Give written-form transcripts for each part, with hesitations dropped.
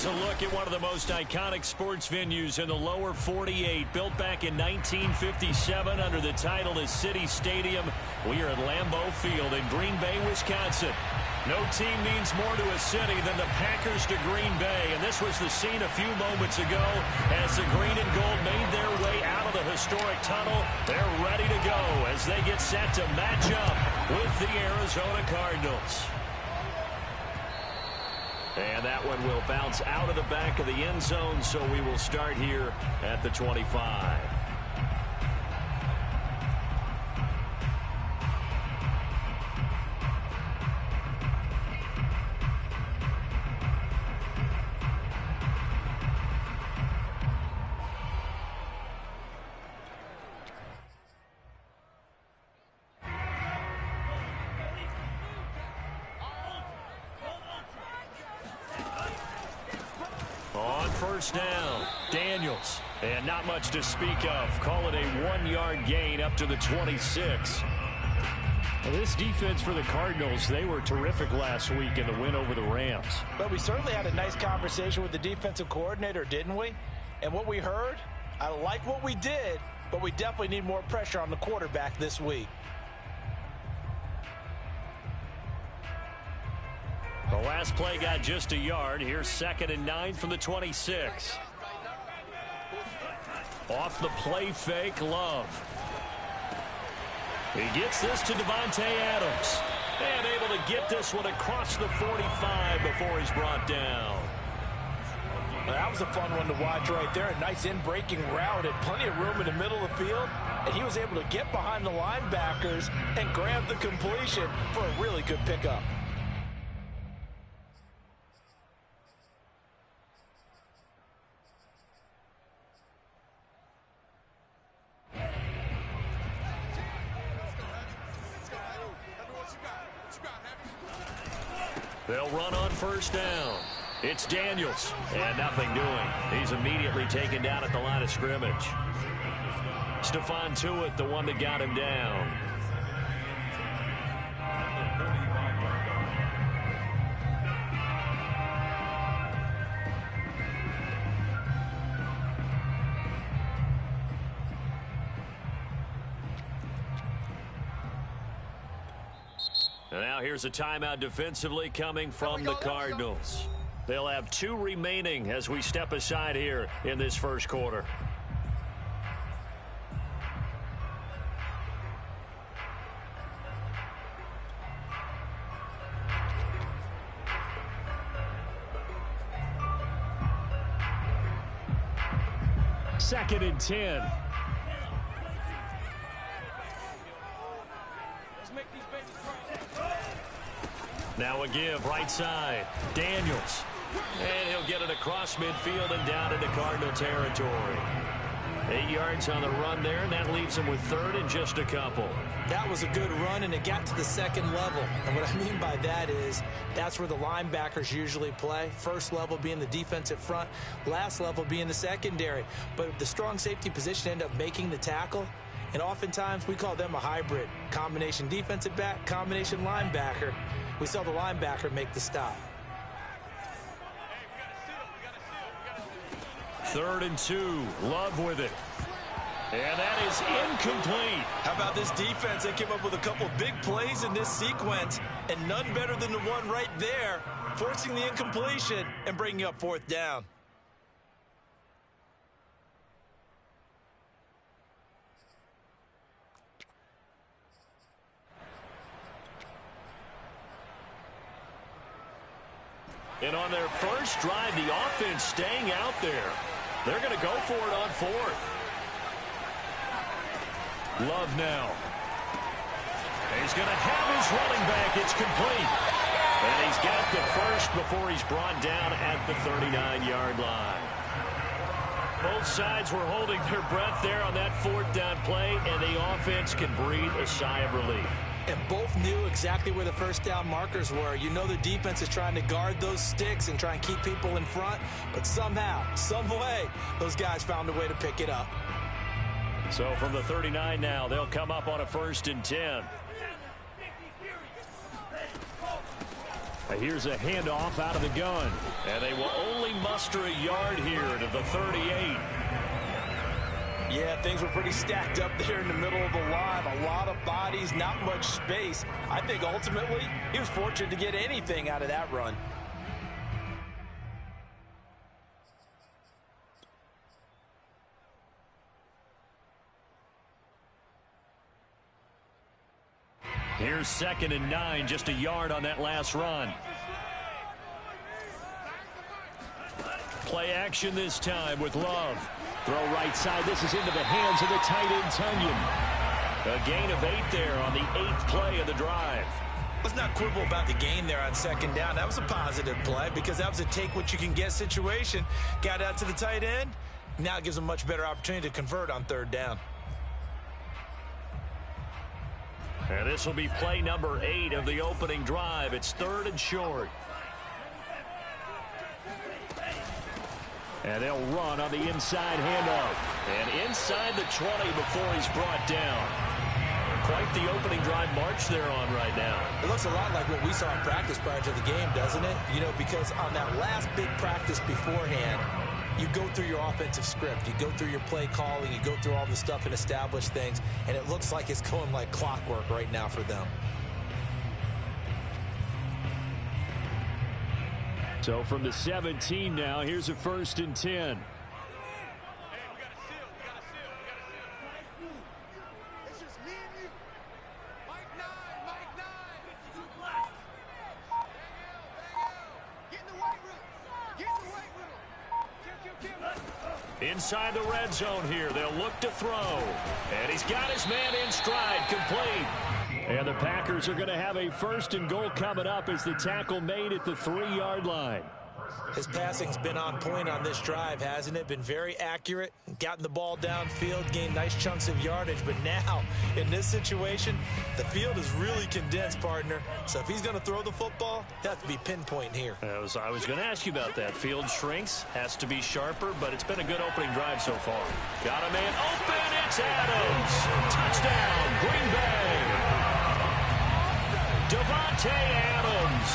Here's a look at one of the most iconic sports venues in the lower 48, built back in 1957 under the title of City Stadium. We are at Lambeau Field in Green Bay, Wisconsin. No team means more to a city than the Packers to Green Bay, and this was the scene a few moments ago as the green and gold made their way out of the historic tunnel. They're ready to go as they get set to match up with the Arizona Cardinals. And that one will bounce out of the back of the end zone, so we will start here at the 25. First down, Daniels. And not much to speak of. Call it a 1-yard gain up to the 26. Well, this defense for the Cardinals, they were terrific last week in the win over the Rams. But we certainly had a nice conversation with the defensive coordinator, didn't we? And what we heard, I like what we did, but we definitely need more pressure on the quarterback this week. The last play got just a yard. Here's 2nd and 9 from the 26. Off the play fake, Love. He gets this to Devontae Adams. And able to get this one across the 45 before he's brought down. That was a fun one to watch right there. A nice in-breaking route and plenty of room in the middle of the field. And he was able to get behind the linebackers and grab the completion for a really good pickup. They'll run on first down. It's Daniels, and nothing doing. He's immediately taken down at the line of scrimmage. Stephon Tuitt, the one that got him down. And now here's a timeout defensively coming from the Cardinals. They'll have 2 remaining as we step aside here in this first quarter. Second and 10. Now a give, right side. Daniels. And he'll get it across midfield and down into Cardinal territory. 8 yards on the run there, and that leaves him with 3rd and just a couple. That was a good run, and it got to the 2nd level. And what I mean by that is that's where the linebackers usually play. First level being the defensive front, last level being the secondary. But the strong safety position ended up making the tackle. And oftentimes we call them a hybrid. Combination defensive back, combination linebacker. We saw the linebacker make the stop. 3rd and 2. Love with it. And that is incomplete. How about this defense? They came up with a couple big plays in this sequence, and none better than the one right there, forcing the incompletion and bringing up 4th down. And on their first drive, the offense staying out there. They're going to go for it on 4th. Love now. He's going to have his running back. It's complete. And he's got the first before he's brought down at the 39-yard line. Both sides were holding their breath there on that 4th down play, and the offense can breathe a sigh of relief. And both knew exactly where the first down markers were. You know the defense is trying to guard those sticks and try and keep people in front. But somehow, some way, those guys found a way to pick it up. So from the 39 now, they'll come up on a 1st and 10. Here's a handoff out of the gun. And they will only muster a yard here to the 38. Yeah, things were pretty stacked up there in the middle of the line. A lot of bodies, not much space. I think ultimately he was fortunate to get anything out of that run. Here's 2nd and 9, just a yard on that last run. Play action this time with Love. Throw right side. This is into the hands of the tight end, Tunyon. A gain of 8 there on the 8th play of the drive. Let's not quibble about the gain there on 2nd down. That was a positive play because that was a take-what-you-can-get situation. Got out to the tight end. Now it gives them a much better opportunity to convert on 3rd down. And this will be play number 8 of the opening drive. It's 3rd and short. And they'll run on the inside handoff. And inside the 20 before he's brought down. Quite the opening drive march they're on right now. It looks a lot like what we saw in practice prior to the game, doesn't it? You know, because on that last big practice beforehand, you go through your offensive script. You go through your play calling. You go through all the stuff and establish things. And it looks like it's going like clockwork right now for them. So from the 17 now, here's a 1st and 10. Inside the red zone here, they'll look to throw. And he's got his man in stride, complete. And the Packers are going to have a 1st and goal coming up as the tackle made at the 3-yard line. His passing's been on point on this drive, hasn't it? Been very accurate, gotten the ball downfield, gained nice chunks of yardage. But now, in this situation, the field is really condensed, partner. So if he's going to throw the football, it has to be pinpoint here. I was going to ask you about that. Field shrinks, has to be sharper, but it's been a good opening drive so far. Got a man open, it's Adams. Touchdown, Green Bay. Devontae Adams,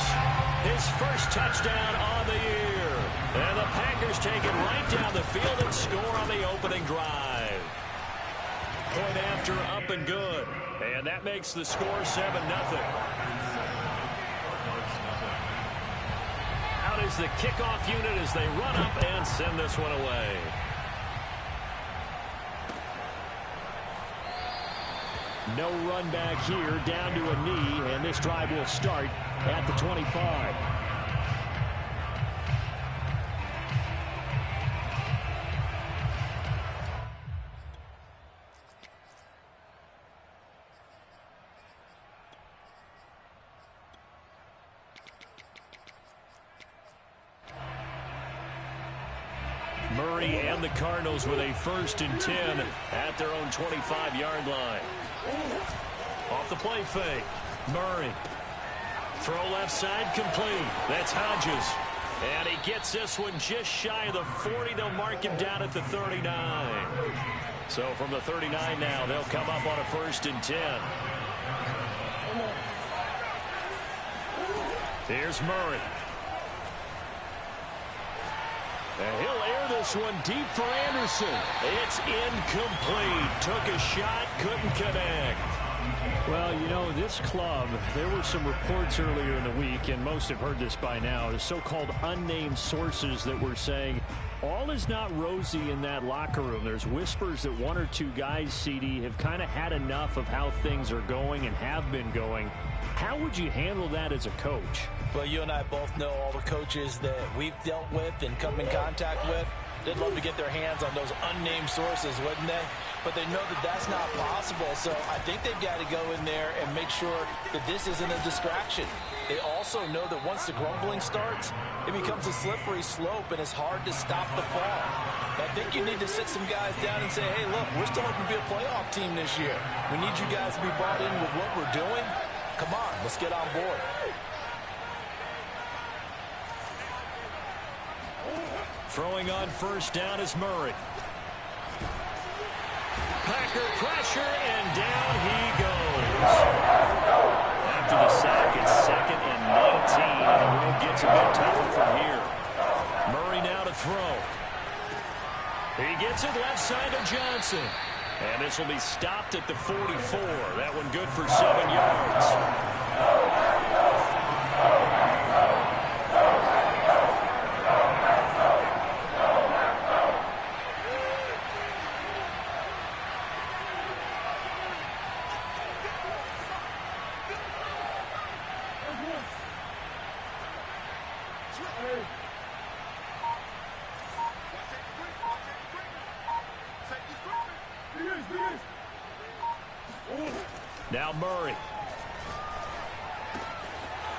his first touchdown on the year. And the Packers take it right down the field and score on the opening drive. Point after, up and good. And that makes the score 7-0. Out is the kickoff unit as they run up and send this one away. No run back here, down to a knee, and this drive will start at the 25. Murray and the Cardinals with a 1st and 10 at their own 25-yard line. Off the play fake. Murray. Throw left side complete. That's Hodges. And he gets this one just shy of the 40. They'll mark him down at the 39. So from the 39 now, they'll come up on a 1st and 10. Here's Murray. And he'll air this one deep for Anderson. It's incomplete. Took a shot, couldn't connect. Well, you know, this club, there were some reports earlier in the week, and most have heard this by now, the so-called unnamed sources that were saying all is not rosy in that locker room. There's whispers that 1 or 2 guys, CD, have kind of had enough of how things are going and have been going. How would you handle that as a coach? Well, you and I both know all the coaches that we've dealt with and come in contact with. They'd love to get their hands on those unnamed sources, wouldn't they? But they know that that's not possible, so I think they've got to go in there and make sure that this isn't a distraction. They also know that once the grumbling starts, it becomes a slippery slope, and it's hard to stop the fall. But I think you need to sit some guys down and say, hey, look, we're still hoping to be a playoff team this year. We need you guys to be bought in with what we're doing. Come on, let's get on board. Throwing on 1st down is Murray. Packer pressure, and down he goes. After the sack, it's 2nd and 19. throw. He gets it left side to Johnson. And this will be stopped at the 44. That one good for 7 yards. Now Murray.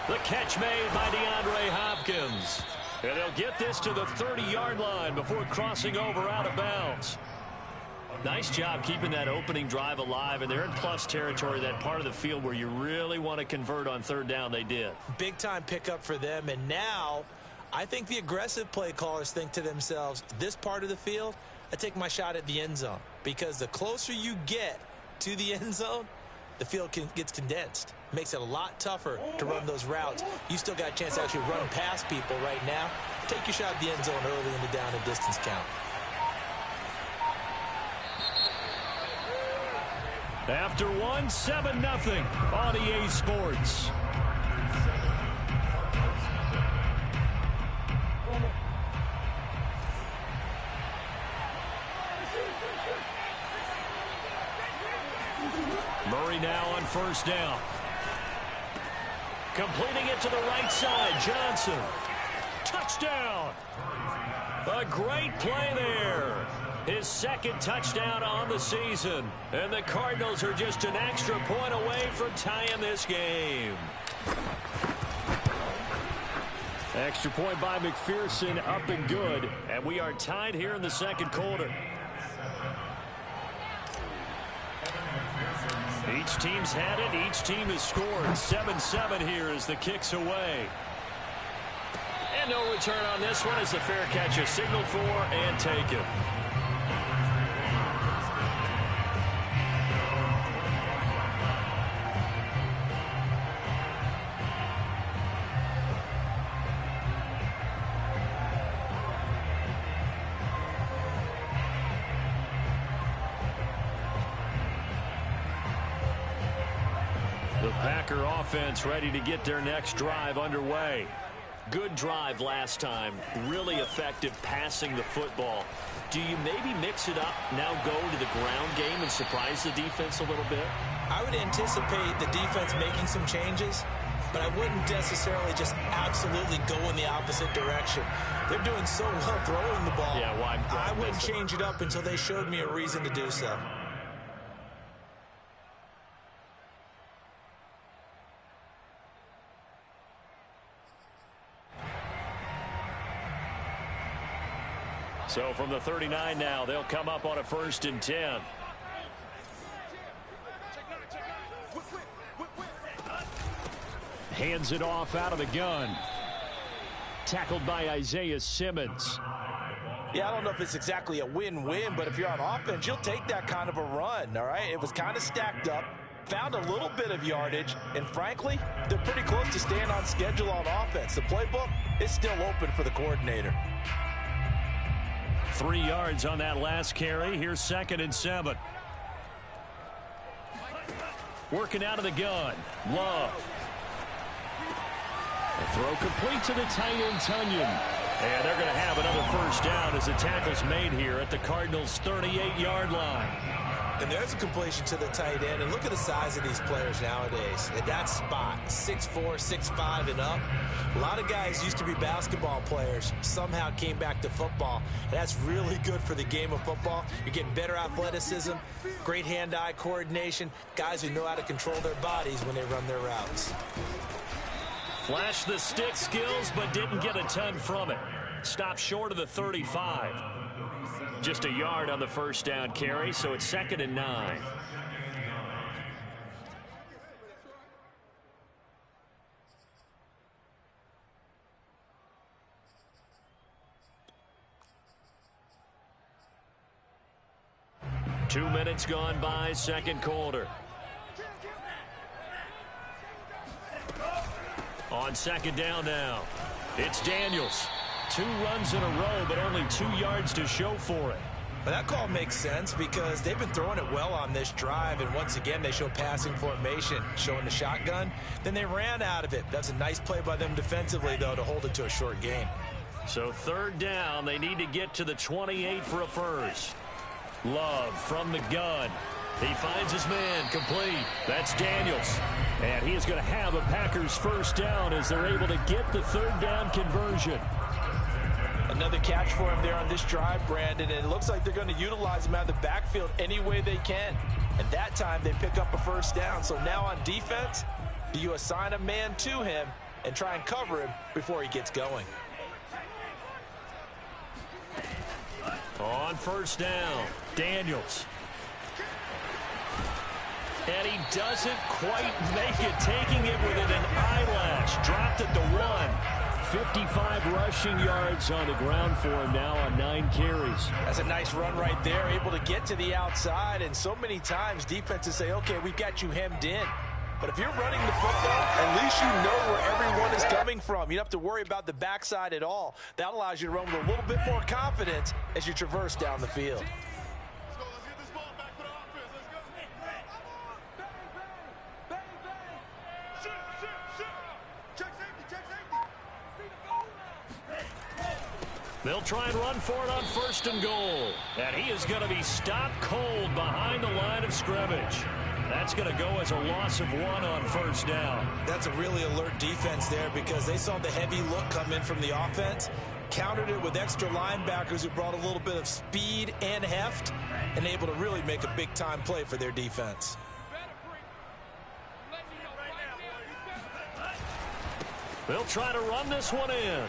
The catch made by DeAndre Hopkins. And they'll get this to the 30-yard line before crossing over out of bounds. Nice job keeping that opening drive alive, and they're in plus territory, that part of the field where you really want to convert on third down. They did. Big-time pickup for them, and now I think the aggressive play callers think to themselves, this part of the field, I take my shot at the end zone, because the closer you get to the end zone, the field gets condensed. Makes it a lot tougher to run those routes. You still got a chance to actually run past people right now. Take your shot at the end zone early in the down and distance count. After one, 7-0 on EA Sports. Murray now on first down. Completing it to the right side, Johnson. Touchdown. A great play there. His second touchdown on the season. And the Cardinals are just an extra point away from tying this game. Extra point by McPherson, up and good. And we are tied here in the second quarter. Each team's had it. Each team has scored. 7-7 here as the kick's away. And no return on this one as the fair catch is signaled for and taken. Packer offense ready to get their next drive underway. Good drive last time. Really effective passing the football. Do you maybe mix it up, now go to the ground game and surprise the defense a little bit? I would anticipate the defense making some changes, but I wouldn't necessarily just absolutely go in the opposite direction. They're doing so well throwing the ball. Yeah, well, I wouldn't change it up until they showed me a reason to do so. So from the 39 now, they'll come up on a 1st and 10. Hands it off out of the gun. Tackled by Isaiah Simmons. Yeah, I don't know if it's exactly a win-win, but if you're on offense, you'll take that kind of a run, all right? It was kind of stacked up, found a little bit of yardage, and frankly, they're pretty close to staying on schedule on offense. The playbook is still open for the coordinator. 3 yards on that last carry. Here's 2nd and 7. Working out of the gun. Love. A throw complete to the tight end, Tunyon. And they're going to have another 1st down as the tackle's made here at the Cardinals' 38-yard line. And there's a completion to the tight end. And look at the size of these players nowadays. At that spot, 6'4", 6'5", and up. A lot of guys used to be basketball players, somehow came back to football. And that's really good for the game of football. You're getting better athleticism, great hand-eye coordination, guys who know how to control their bodies when they run their routes. Flashed the stick skills, but didn't get a ton from it. Stopped short of the 35. Just a yard on the 1st down carry, so it's 2nd and 9. Two minutes gone by, second quarter. On 2nd down now, it's Daniels. 2 runs in a row, but only 2 yards to show for it. But that call makes sense because they've been throwing it well on this drive, and once again they show passing formation, showing the shotgun. Then they ran out of it. That's a nice play by them defensively, though, to hold it to a short gain. So 3rd down, they need to get to the 28 for a first. Love from the gun. He finds his man, complete. That's Daniels. And he is going to have a Packers first down as they're able to get the 3rd down conversion. Another catch for him there on this drive, Brandon, and it looks like they're going to utilize him out of the backfield any way they can. And that time they pick up a first down. So now on defense, do you assign a man to him and try and cover him before he gets going? On first down, Daniels. And he doesn't quite make it, taking it within an eyelash. Dropped at the 1. 55 rushing yards on the ground for him now on 9 carries. That's a nice run right there, able to get to the outside. And so many times defenses say, okay, we've got you hemmed in. But if you're running the football, at least you know where everyone is coming from. You don't have to worry about the backside at all. That allows you to run with a little bit more confidence as you traverse down the field. They'll try and run for it on 1st and goal. And he is going to be stopped cold behind the line of scrimmage. That's going to go as a loss of 1 on 1st down. That's a really alert defense there because they saw the heavy look come in from the offense, countered it with extra linebackers who brought a little bit of speed and heft, and able to really make a big-time play for their defense. They'll try to run this one in.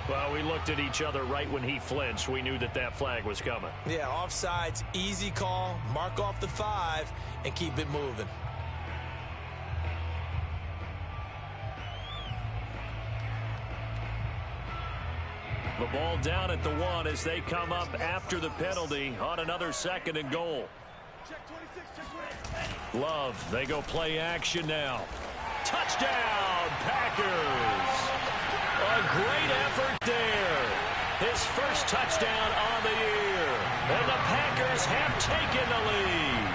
Well, we looked at each other right when he flinched. We knew that that flag was coming. Yeah, offsides, easy call. Mark off the 5 and keep it moving. The ball down at the 1 as they come up after the penalty on another 2nd and goal. Love, they go play action now. Touchdown, Packers! A great effort there. His first touchdown on the year. And the Packers have taken the lead.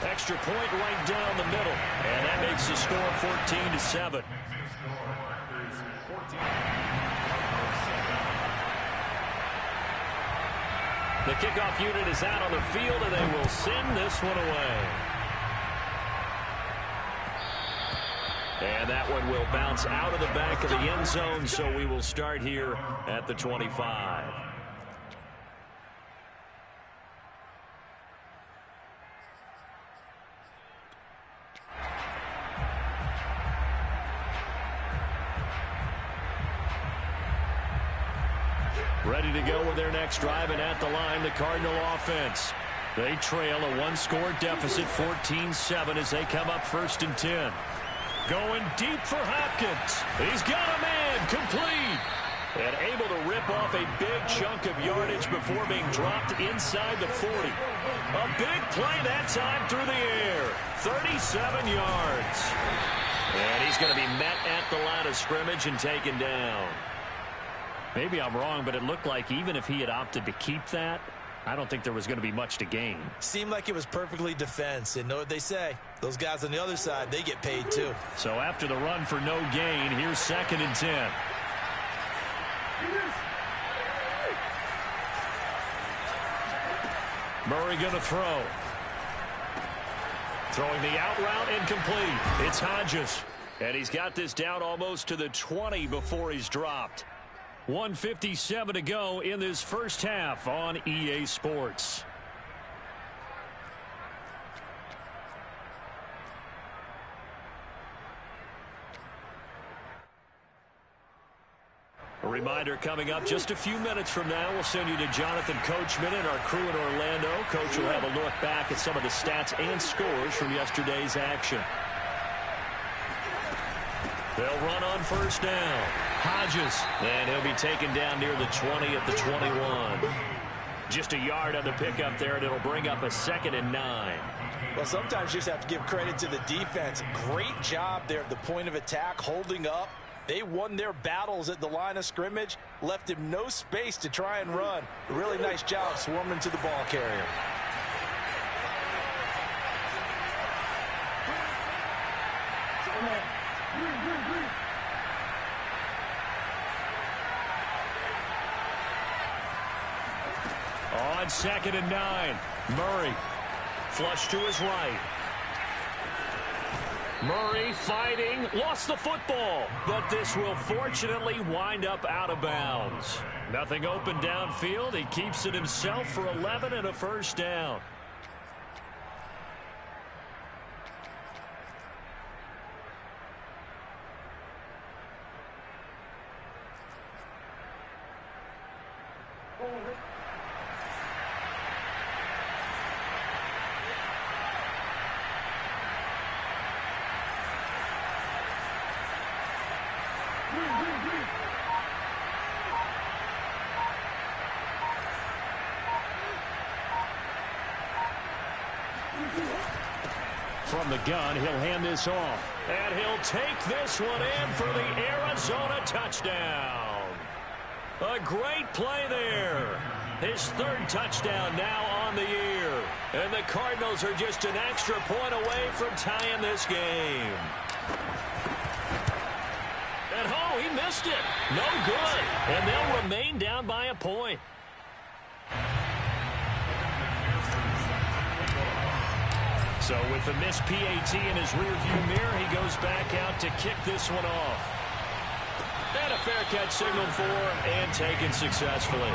Extra point right down the middle. And that makes the score 14-7. The kickoff unit is out on the field, and they will send this one away. And that one will bounce out of the back of the end zone, so we will start here at the 25. Ready to go with their next drive, and at the line, the Cardinal offense. They trail a 1-score deficit, 14-7, as they come up 1st and 10. Going deep for Hopkins. He's got a man, complete. And able to rip off a big chunk of yardage before being dropped inside the 40. A big play that time through the air. 37 yards. And he's going to be met at the line of scrimmage and taken down. Maybe I'm wrong, but it looked like even if he had opted to keep that, I don't think there was going to be much to gain. Seemed like it was perfectly defense. And know what they say? Those guys on the other side, they get paid too. So after the run for no gain, here's 2nd and 10. Murray going to throw. Throwing the out route, incomplete. It's Hodges. And he's got this down almost to the 20 before he's dropped. 1:57 to go in this first half on EA Sports. A reminder coming up just a few minutes from now, we'll send you to Jonathan Coachman and our crew in Orlando. Coach will have a look back at some of the stats and scores from yesterday's action. They'll run on first down. Hodges, and he'll be taken down near the 20 at the 21. Just a yard on the pickup there, and it'll bring up a 2nd and 9. Well, sometimes you just have to give credit to the defense. Great job there at the point of attack, holding up. They won their battles at the line of scrimmage, left him no space to try and run. A really nice job swarming to the ball carrier. On 2nd and 9, Murray flush to his right. Murray fighting, lost the football, but this will fortunately wind up out of bounds. Nothing open downfield. He keeps it himself for 11 and a first down. From the gun, he'll hand this off. And he'll take this one in for the Arizona touchdown. A great play there. His 3rd touchdown now on the year. And the Cardinals are just an extra point away from tying this game. And oh, he missed it. No good. And they'll remain down by a point. So with the missed PAT in his rearview mirror, he goes back out to kick this one off. And a fair catch signaled for and taken successfully.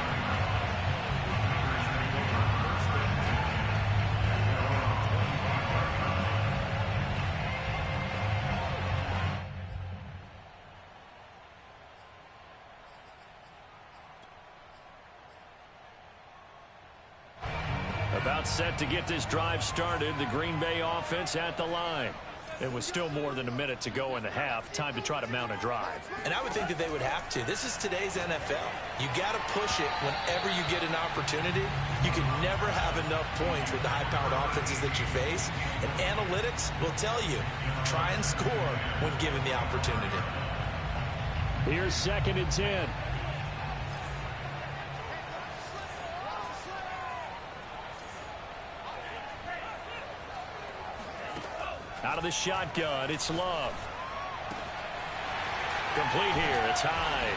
About set to get this drive started. The Green Bay offense at the line. It was still more than a minute to go in the half. Time to try to mount a drive. And I would think that they would have to. This is today's NFL. You got to push it whenever you get an opportunity. You can never have enough points with the high-powered offenses that you face. And analytics will tell you, try and score when given the opportunity. Here's 2nd and 10. Out of the shotgun, it's Love. Complete here, it's high.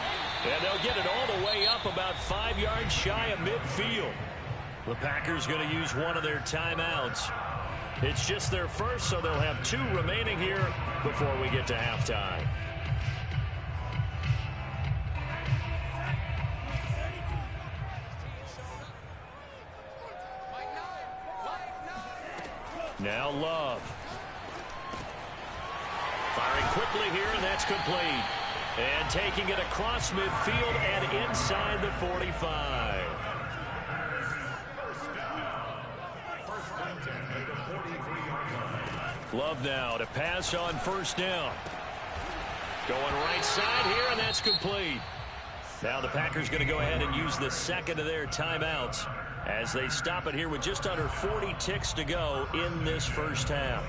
And they'll get it all the way up about 5 yards shy of midfield. The Packers going to use one of their timeouts. It's just their first, so they'll have 2 remaining here before we get to halftime. Now Love. Firing quickly here, and that's complete. And taking it across midfield and inside the 45. Love now to pass on 1st down. Going right side here, and that's complete. Now the Packers going to go ahead and use the 2nd of their timeouts as they stop it here with just under 40 ticks to go in this first half.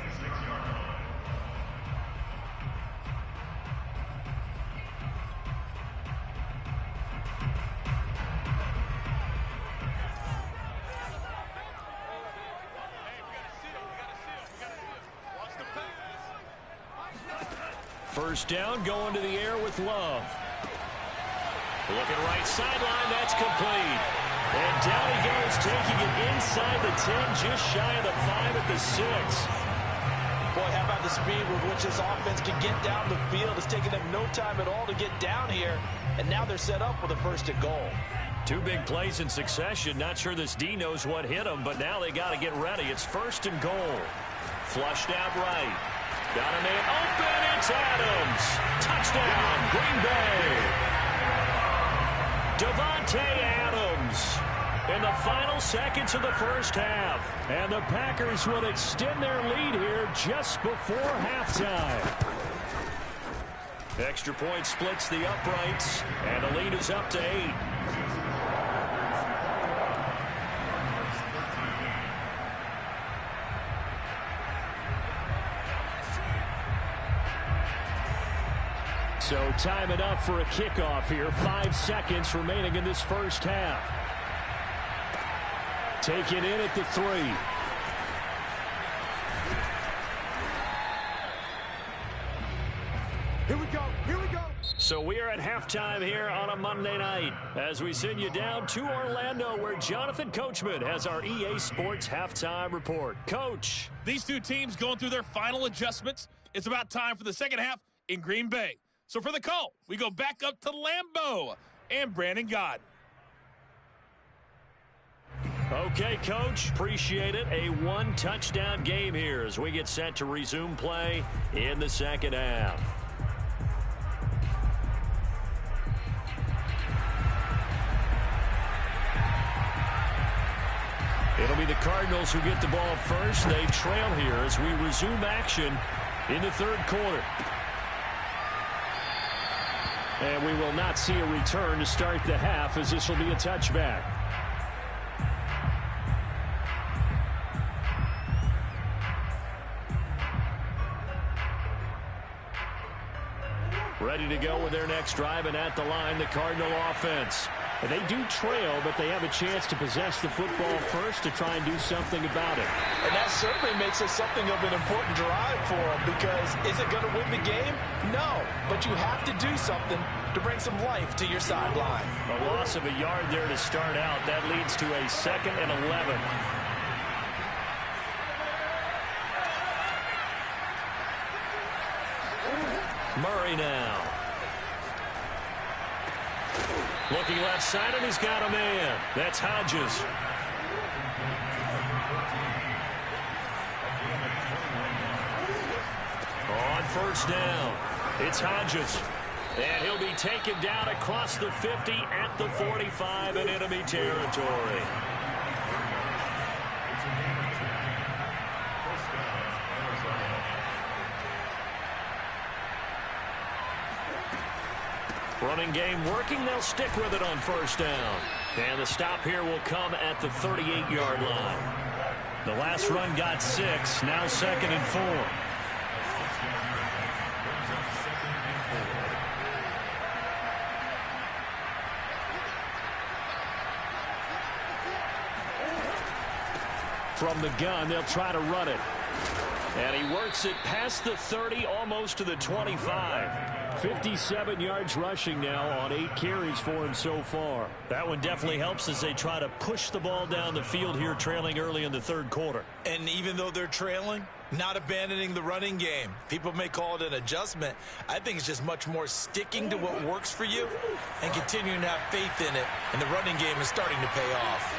First down, going to the air with Love. Looking right sideline, that's complete. And down he goes, taking it inside the 10, just shy of the 5 at the 6. Boy, how about the speed with which this offense can get down the field? It's taking them no time at all to get down here. And now they're set up with a 1st and goal. 2 big plays in succession. Not sure this D knows what hit them, but now they got to get ready. It's 1st and goal. Flushed out right. Got a man open. It's Adams. Touchdown, Green Bay. Davante Adams in the final seconds of the first half. And the Packers will extend their lead here just before halftime. Extra point splits the uprights, and the lead is up to 8. So time it up for a kickoff here. 5 seconds remaining in this first half. Take it in at the 3. Here we go. Here we go. So we are at halftime here on a Monday night as we send you down to Orlando where Jonathan Coachman has our EA Sports halftime report. Coach. These two teams going through their final adjustments. It's about time for the second half in Green Bay. So for the call, we go back up to Lambeau and Brandon God. Okay, Coach, appreciate it. A 1-touchdown game here as we get set to resume play in the second half. It'll be the Cardinals who get the ball first. They trail here as we resume action in the third quarter. And we will not see a return to start the half as this will be a touchback. Ready to go with their next drive, and at the line, the Cardinal offense. And they do trail, but they have a chance to possess the football first to try and do something about it. And that certainly makes it something of an important drive for them, because is it going to win the game? No, but you have to do something to bring some life to your sideline. A loss of a yard there to start out. That leads to a 2nd and 11. Murray now. Looking left side, and he's got a man. That's Hodges. On first down, it's Hodges. And he'll be taken down across the 50 at the 45 in enemy territory. Running game working. They'll stick with it on first down. And the stop here will come at the 38-yard line. The last run got 6. Now 2nd and 4. From the gun, they'll try to run it. And he works it past the 30, almost to the 25. 57 yards rushing now on 8 carries for him so far. That one definitely helps as they try to push the ball down the field here, trailing early in the third quarter. And even though they're trailing, not abandoning the running game. People may call it an adjustment. I think it's just much more sticking to what works for you and continuing to have faith in it. And the running game is starting to pay off.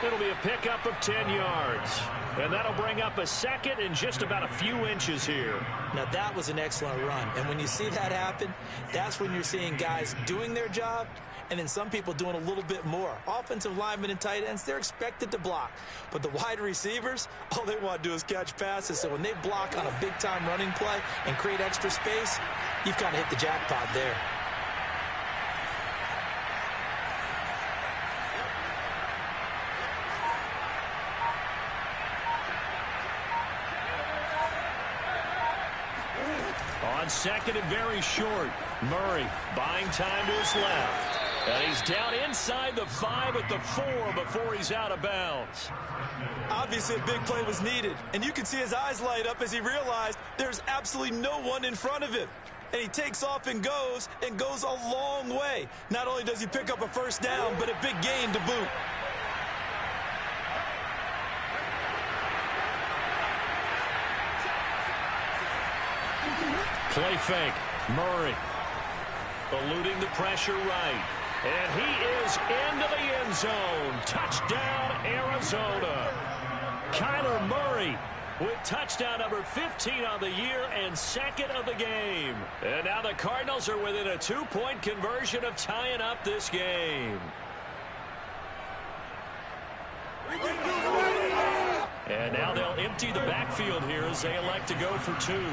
It'll be a pickup of 10 yards. And that'll bring up a 2nd and just about a few inches here. Now, that was an excellent run. And when you see that happen, that's when you're seeing guys doing their job and then some people doing a little bit more. Offensive linemen and tight ends, they're expected to block. But the wide receivers, all they want to do is catch passes. So when they block on a big-time running play and create extra space, you've kind of hit the jackpot there. On 2nd and very short, Murray buying time to his left. And he's down inside the 5 at the 4 before he's out of bounds. Obviously, a big play was needed. And you can see his eyes light up as he realized there's absolutely no one in front of him. And he takes off and goes a long way. Not only does he pick up a first down, but a big gain to boot. Play fake. Murray eluding the pressure right. And he is into the end zone. Touchdown, Arizona. Kyler Murray with touchdown number 15 on the year and 2nd of the game. And now the Cardinals are within a 2-point conversion of tying up this game. And now they'll empty the backfield here as they elect to go for 2.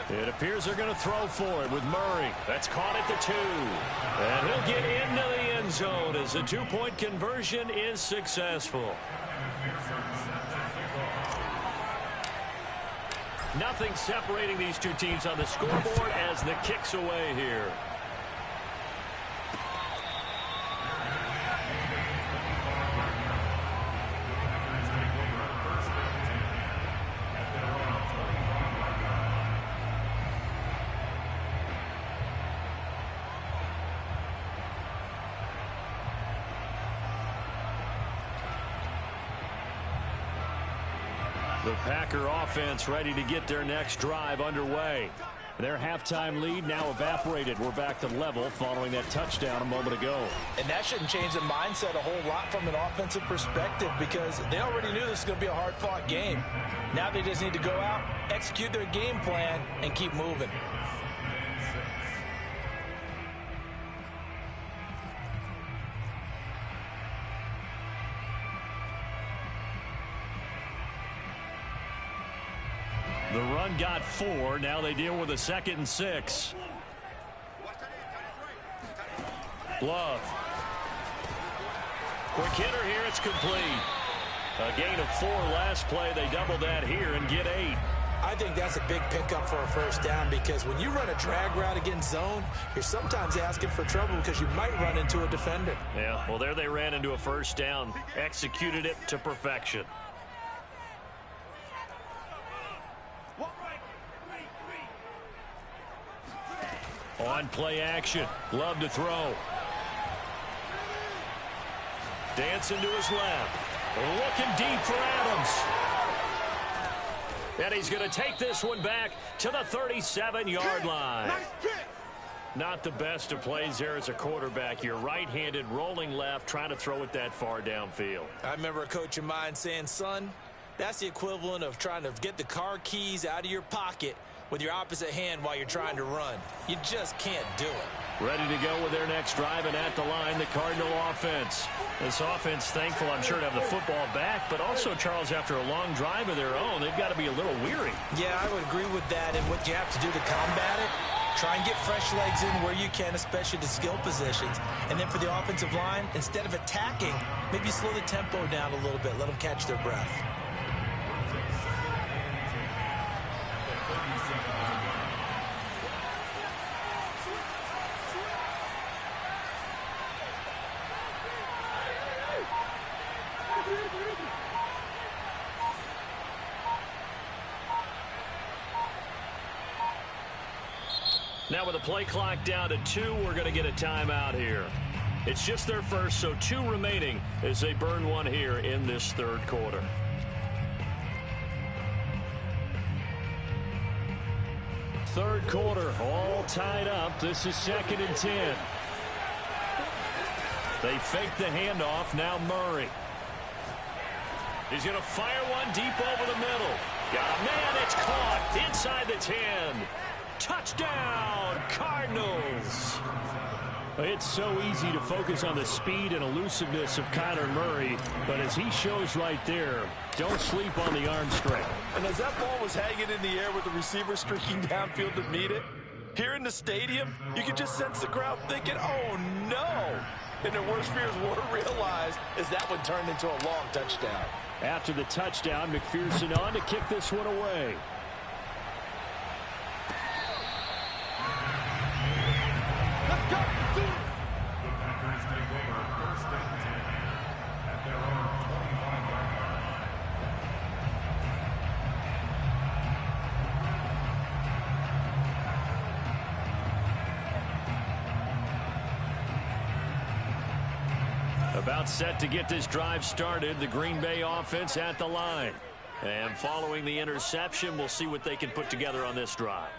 It appears they're going to throw for it with Murray. That's caught at the 2. And he'll get into the end zone as the 2-point conversion is successful. Nothing separating these two teams on the scoreboard as the kick's away here. The Packer offense ready to get their next drive underway. Their halftime lead now evaporated. We're back to level following that touchdown a moment ago. And that shouldn't change the mindset a whole lot from an offensive perspective because they already knew this was going to be a hard-fought game. Now they just need to go out, execute their game plan, and keep moving. The run got 4. Now they deal with a 2nd and 6. Love. Quick hitter here. It's complete. A gain of 4 last play. They double that here and get 8. I think that's a big pickup for a first down because when you run a drag route against zone, you're sometimes asking for trouble because you might run into a defender. Yeah, well, there they ran into a first down. Executed it to perfection. On play action. Love to throw. Dancing to his left. Looking deep for Adams. And he's going to take this one back to the 37-yard line. Not the best of plays there as a quarterback. You're right-handed, rolling left, trying to throw it that far downfield. I remember a coach of mine saying, son, that's the equivalent of trying to get the car keys out of your pocket with your opposite hand while you're trying to run. You just can't do it. Ready to go with their next drive, and at the line, the Cardinal offense. This offense, thankful, I'm sure, to have the football back, but also, Charles, after a long drive of their own, they've got to be a little weary. Yeah, I would agree with that, and what you have to do to combat it, try and get fresh legs in where you can, especially the skill positions. And then for the offensive line, instead of attacking, maybe slow the tempo down a little bit, let them catch their breath. Now with the play clock down to 2, we're going to get a timeout here. It's just their first, so 2 remaining as they burn one here in this third quarter. Third quarter, all tied up. This is 2nd and 10. They fake the handoff. Now Murray. He's going to fire one deep over the middle. Got a man. It's caught inside the 10. Touchdown, Cardinals. It's so easy to focus on the speed and elusiveness of Kyler Murray, but as he shows right there, don't sleep on the arm strength. And as that ball was hanging in the air with the receiver streaking downfield to meet it, here in the stadium, you could just sense the crowd thinking, oh no. And their worst fears were realized as that one turned into a long touchdown. After the touchdown, McPherson on to kick this one away. About set to get this drive started. The Green Bay offense at the line. And following the interception, we'll see what they can put together on this drive.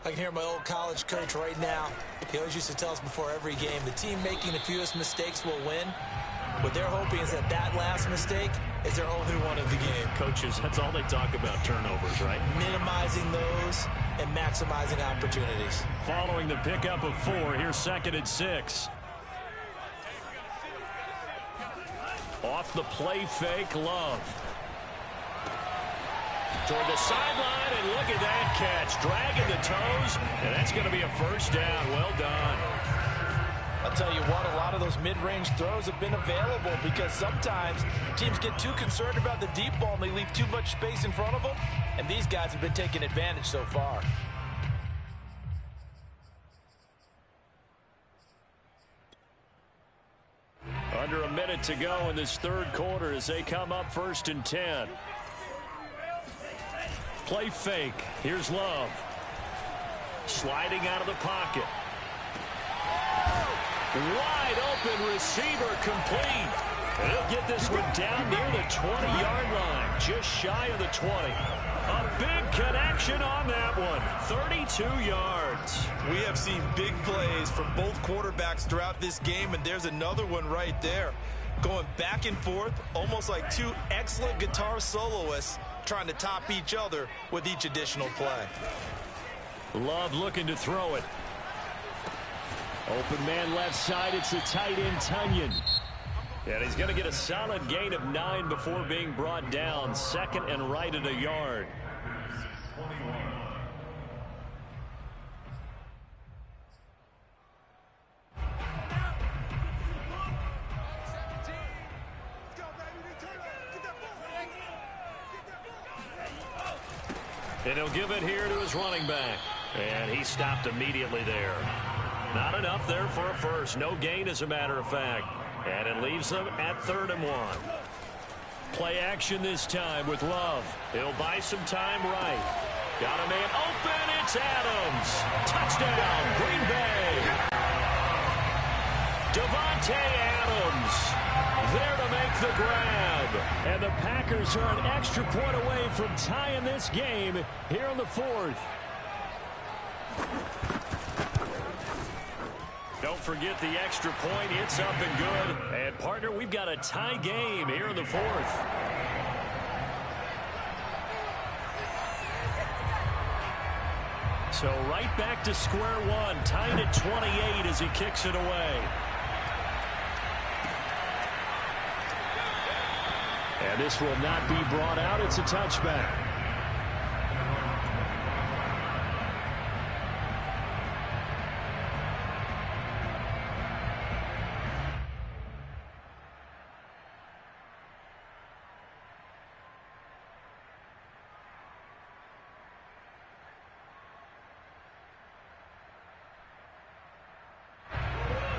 I can hear my old college coach right now. He always used to tell us before every game, the team making the fewest mistakes will win. What they're hoping is that that last mistake is their only one of the game. Coaches, that's all they talk about, turnovers, right? Minimizing those and maximizing opportunities. Following the pickup of 4, here's 2nd and 6. Off the play fake, Love. Toward the sideline, and look at that catch. Dragging the toes, and that's going to be a first down. Well done. I'll tell you what, a lot of those mid-range throws have been available because sometimes teams get too concerned about the deep ball and they leave too much space in front of them, and these guys have been taking advantage so far. Under a minute to go in this third quarter as they come up 1st and 10. Play fake. Here's Love. Sliding out of the pocket. Wide open receiver complete. And he'll get this one down near the 20-yard line. Just shy of the 20. A big connection on that one. 32 yards. We have seen big plays from both quarterbacks throughout this game, and there's another one right there. Going back and forth, almost like two excellent guitar soloists trying to top each other with each additional play. Love looking to throw it. Open man left side. It's the tight end, Tunyon. And he's going to get a solid gain of 9 before being brought down. Second and right at a yard. And he'll give it here to his running back. And he stopped immediately there. Not enough there for a first. No gain, as a matter of fact. And it leaves them at 3rd and 1. Play action this time with Love. He'll buy some time right. Got a man open. It's Adams. Touchdown, Green Bay. Devontae Adams there to make the grab. And the Packers are an extra point away from tying this game here in the 4th. Don't forget the extra point. It's up and good. And, partner, we've got a tie game here in the 4th. So right back to square one. Tied at 28 as he kicks it away. And this will not be brought out. It's a touchback.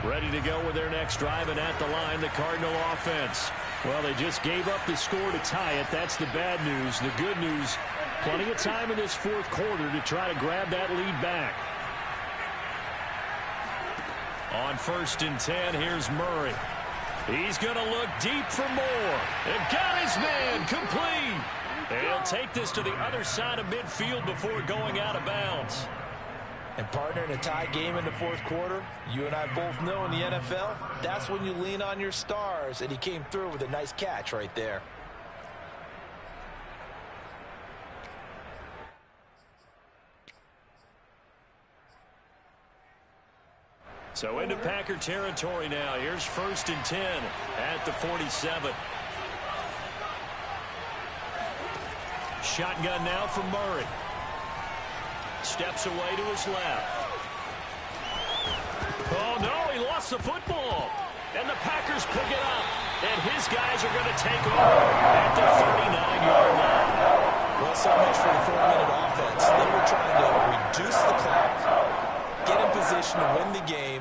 Ready to go with their next drive, and at the line, the Cardinal offense. Well, they just gave up the score to tie it. That's the bad news. The good news, plenty of time in this 4th quarter to try to grab that lead back. On 1st and 10, here's Murray. He's going to look deep for more. And got his man complete. And he'll take this to the other side of midfield before going out of bounds. And, partner, in a tie game in the 4th quarter, you and I both know in the NFL, that's when you lean on your stars, and he came through with a nice catch right there. So into Packer territory now. Here's 1st and 10 at the 47. Shotgun now from Murray. Steps away to his left. Oh, no, he lost the football. And the Packers pick it up. And his guys are going to take over at the 39-yard line. Well, so much for the 4-minute offense. They were trying to reduce the clock, get in position to win the game,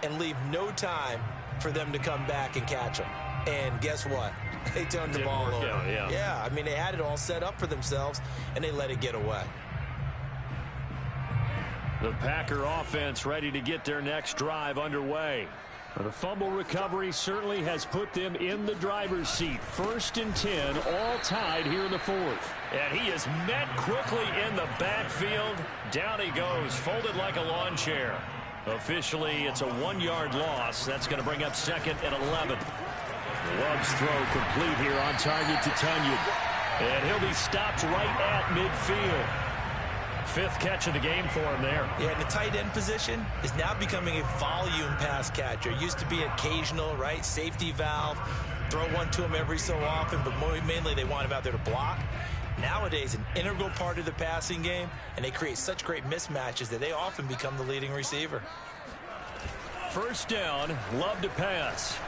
and leave no time for them to come back and catch them. And guess what? They turned the ball over. Yeah, I mean, they had it all set up for themselves, and they let it get away. The Packer offense ready to get their next drive underway. The fumble recovery certainly has put them in the driver's seat. 1st and 10, all tied here in the 4th. And he is met quickly in the backfield. Down he goes, folded like a lawn chair. Officially, it's a 1-yard loss. That's going to bring up 2nd and 11. Love's throw complete here on target to Tunyon. And he'll be stopped right at midfield. 5th catch of the game for him there. Yeah, and the tight end position is now becoming a volume pass catcher. Used to be occasional, right? Safety valve. Throw one to him every so often, but mainly they want him out there to block. Nowadays, an integral part of the passing game, and they create such great mismatches that they often become the leading receiver. First down, Love to pass.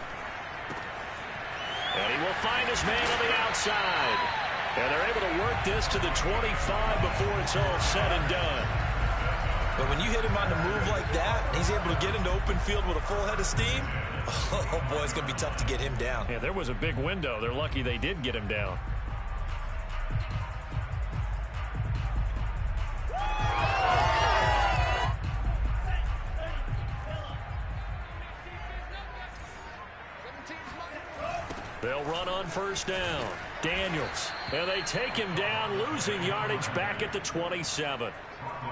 And he will find his man on the outside. And they're able to work this to the 25 before it's all said and done. But when you hit him on the move like that, he's able to get into open field with a full head of steam. Oh, boy, it's going to be tough to get him down. Yeah, there was a big window. They're lucky they did get him down. They'll run on first down. Daniels. And they take him down, losing yardage back at the 27.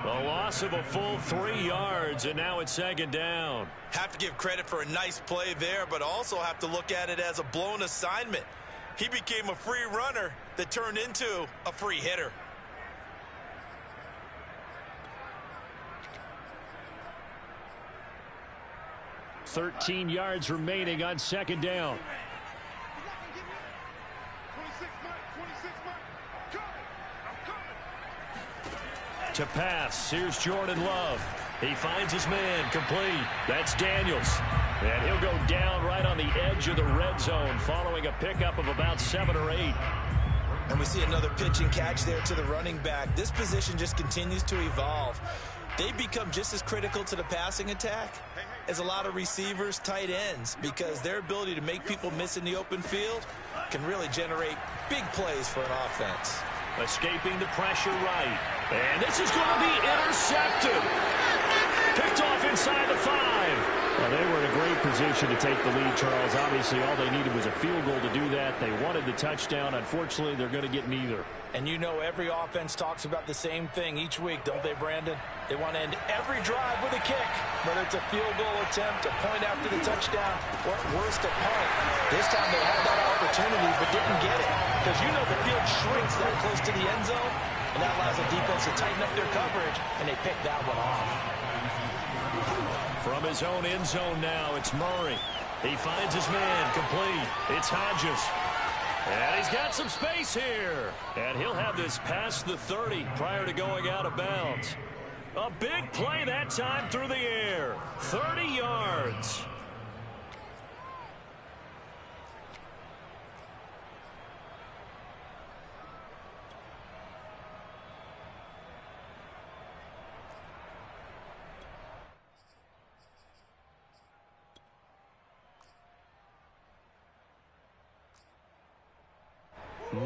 A loss of a full 3 yards, and now it's second down. Have to give credit for a nice play there, but also have to look at it as a blown assignment. He became a free runner that turned into a free hitter. $13 yards remaining on second down. To pass, here's Jordan Love. He finds his man, complete. That's Daniels. And he'll go down right on the edge of the red zone following a pickup of about 7 or 8. And we see another pitch and catch there to the running back. This position just continues to evolve. They become just as critical to the passing attack as a lot of receivers, tight ends, because their ability to make people miss in the open field can really generate big plays for an offense. Escaping the pressure right. And this is going to be intercepted. Picked off inside the 5. Well, they were in a great position to take the lead, Charles. Obviously, all they needed was a field goal to do that. They wanted the touchdown. Unfortunately, they're going to get neither. And you know every offense talks about the same thing each week, don't they, Brandon? They want to end every drive with a kick, whether it's a field goal attempt, a point after the touchdown, or at worst, a punt. This time they had that opportunity but didn't get it because you know the field shrinks that close to the end zone, and that allows the defense to tighten up their coverage, and they pick that one off. From his own end zone now, it's Murray. He finds his man, complete. It's Hodges. And he's got some space here. And he'll have this past the 30 prior to going out of bounds. A big play that time through the air. 30 yards.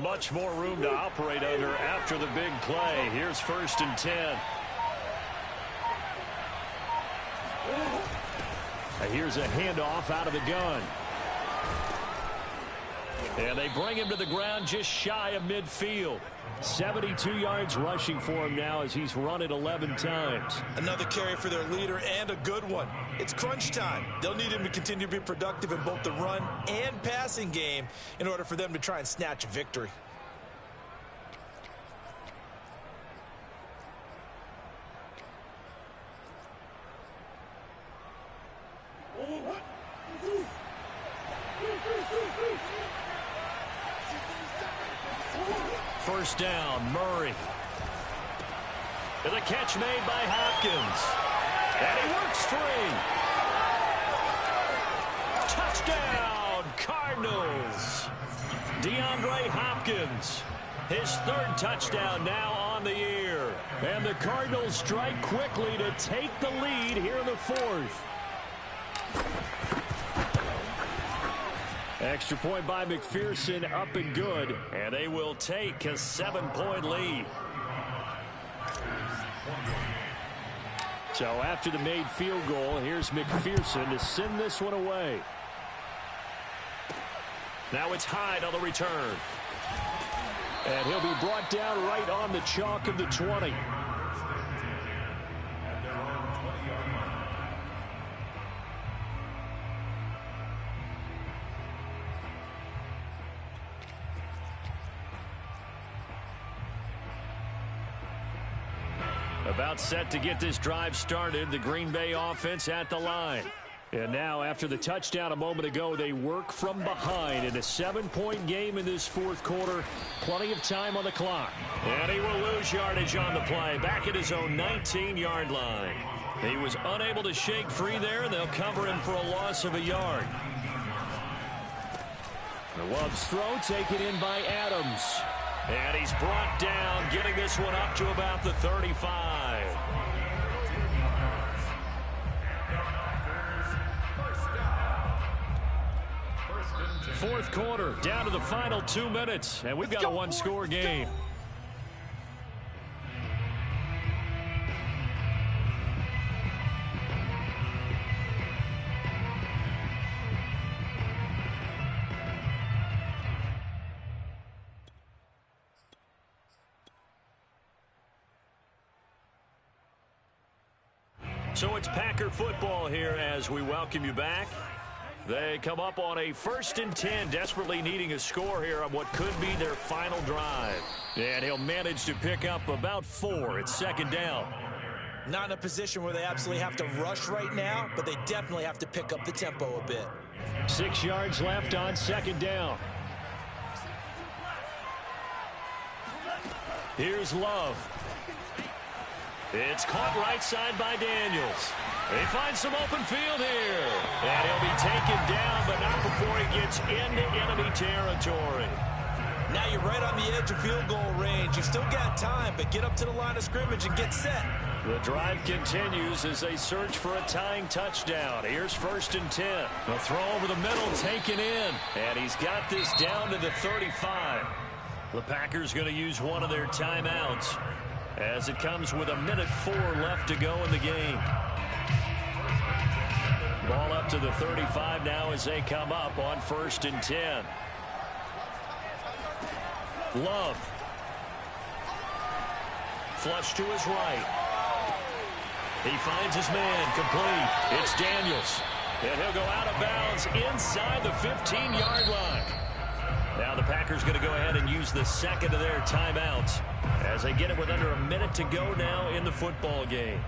Much more room to operate under after the big play. Here's 1st and 10. Here's a handoff out of the gun. And they bring him to the ground just shy of midfield. 72 yards rushing for him now as he's run it 11 times. Another carry for their leader and a good one. It's crunch time. They'll need him to continue to be productive in both the run and passing game in order for them to try and snatch a victory. First down, Murray. And the catch made by Hopkins. And he works free. Touchdown, Cardinals. DeAndre Hopkins. His 3rd touchdown now on the year. And the Cardinals strike quickly to take the lead here in the 4th. Extra point by McPherson, up and good. And they will take a 7-point lead. So after the made field goal, here's McPherson to send this one away. Now it's Hyde on the return. And he'll be brought down right on the chalk of the 20. About set to get this drive started. The Green Bay offense at the line. And now, after the touchdown a moment ago, they work from behind in a 7-point game in this fourth quarter. Plenty of time on the clock. And he will lose yardage on the play, back at his own 19-yard line. He was unable to shake free there, and they'll cover him for a loss of a yard. The Love's throw taken in by Adams. And he's brought down, getting this one up to about the 35. Fourth quarter, down to the final 2 minutes, and we've got a one-score game. So it's Packer football here as we welcome you back. They come up on a 1st and 10, desperately needing a score here on what could be their final drive. And he'll manage to pick up about 4. It's 2nd down. Not in a position where they absolutely have to rush right now, but they definitely have to pick up the tempo a bit. 6 yards left on 2nd down. Here's Love. It's caught right side by Daniels. He finds some open field here. And he'll be taken down, but not before he gets into enemy territory. Now you're right on the edge of field goal range. You've still got time, but get up to the line of scrimmage and get set. The drive continues as they search for a tying touchdown. Here's 1st and 10. The throw over the middle taken in. And he's got this down to the 35. The Packers going to use one of their timeouts as it comes with 1:04 left to go in the game. Ball up to the 35 now as they come up on 1st and 10. Love. Flush to his right. He finds his man complete. It's Daniels. And he'll go out of bounds inside the 15-yard line. Now the Packers going to go ahead and use the second of their timeouts as they get it with under a minute to go now in the football game.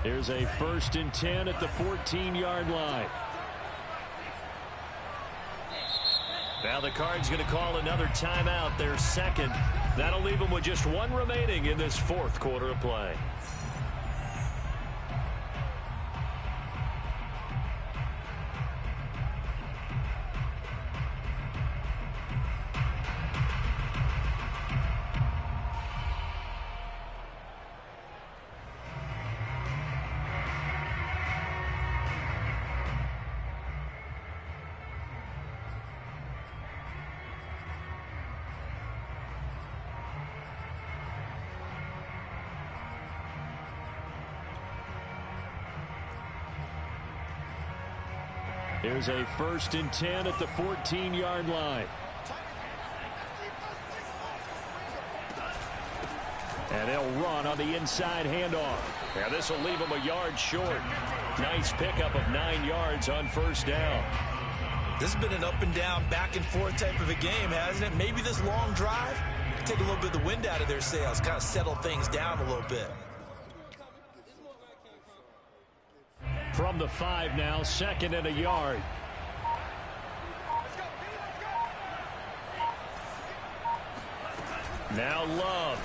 Here's a 1st and 10 at the 14-yard line. Now the Cards going to call another timeout, their second. That'll leave them with just 1 remaining in this fourth quarter of play. Here's a 1st and 10 at the 14-yard line. And they'll run on the inside handoff. Now this will leave them a yard short. Nice pickup of 9 yards on 1st down. This has been an up and down, back and forth type of a game, hasn't it? Maybe this long drive take a little bit of the wind out of their sails, kind of settle things down a little bit. From the 5 now, 2nd and a yard. Now Love.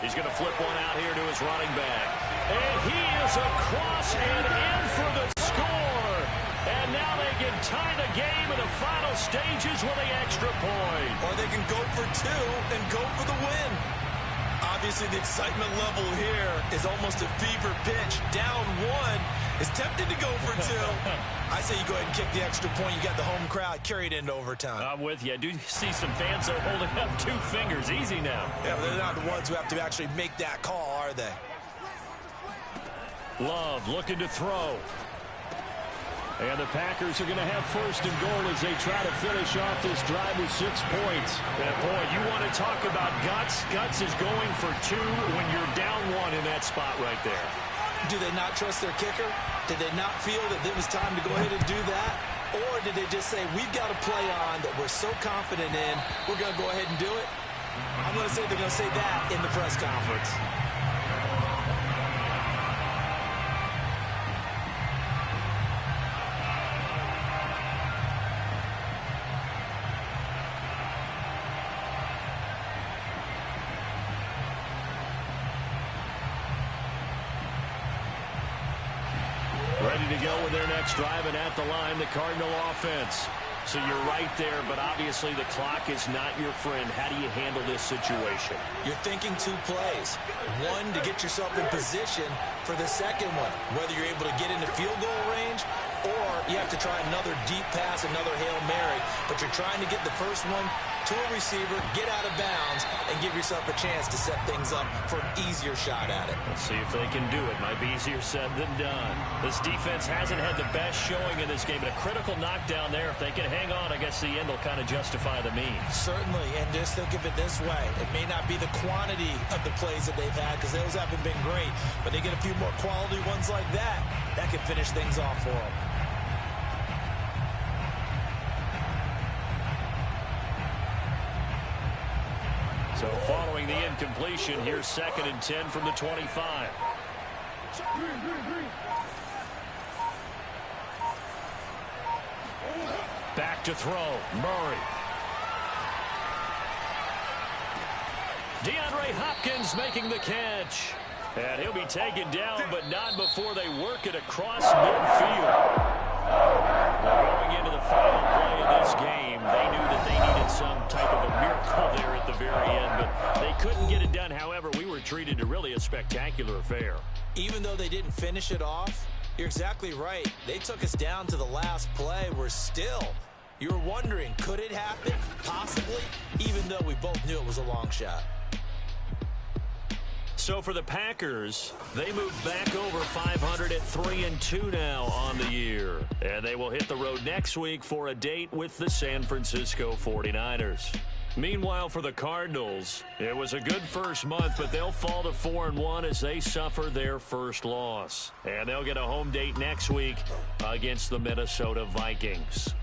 He's going to flip one out here to his running back. And he is across and in for the score. And now they can tie the game in the final stages with the extra point. Or they can go for 2 and go for the win. Obviously, the excitement level here is almost a fever pitch. Down 1 is tempted to go for 2. I say you go ahead and kick the extra point. You got the home crowd carried into overtime. I'm with you. I do see some fans that are holding up 2 fingers. Easy now. Yeah, but they're not the ones who have to actually make that call, are they? Love looking to throw. And the Packers are going to have 1st and goal as they try to finish off this drive with 6 points. And boy, you want to talk about guts. Guts is going for 2 when you're down 1 in that spot right there. Do they not trust their kicker? Did they not feel that it was time to go ahead and do that? Or did they just say, we've got a play on that we're so confident in, we're going to go ahead and do it? I'm going to say they're going to say that in the press conference. Ready to go with their next drive, and at the line, the Cardinal offense. So you're right there, but obviously the clock is not your friend. How do you handle this situation? You're thinking 2 plays. One, to get yourself in position for the second one, whether you're able to get into field goal range or you have to try another deep pass, another Hail Mary, but you're trying to get the first one to a receiver, get out of bounds, and give yourself a chance to set things up for an easier shot at it. Let's see if they can do it. Might be easier said than done. This defense hasn't had the best showing in this game, but a critical knockdown there. If they can hang on, I guess the end will kind of justify the means. Certainly, and just think of it this way. It may not be the quantity of the plays that they've had, because those haven't been great, but they get a few more quality ones like that, that can finish things off for them. So following the incompletion, here's 2nd and 10 from the 25. Back to throw. Murray. DeAndre Hopkins making the catch. And he'll be taken down, but not before they work it across midfield. Going into the final play of this game, they knew that they needed some type of a miracle there at the very end, but they couldn't get it done. However, we were treated to really a spectacular affair. Even though they didn't finish it off, you're exactly right. They took us down to the last play. We're still, you were wondering, could it happen? Possibly, even though we both knew it was a long shot. So for the Packers, they move back over 500 at 3-2 now on the year. And they will hit the road next week for a date with the San Francisco 49ers. Meanwhile, for the Cardinals, it was a good first month, but they'll fall to 4-1 as they suffer their first loss. And they'll get a home date next week against the Minnesota Vikings.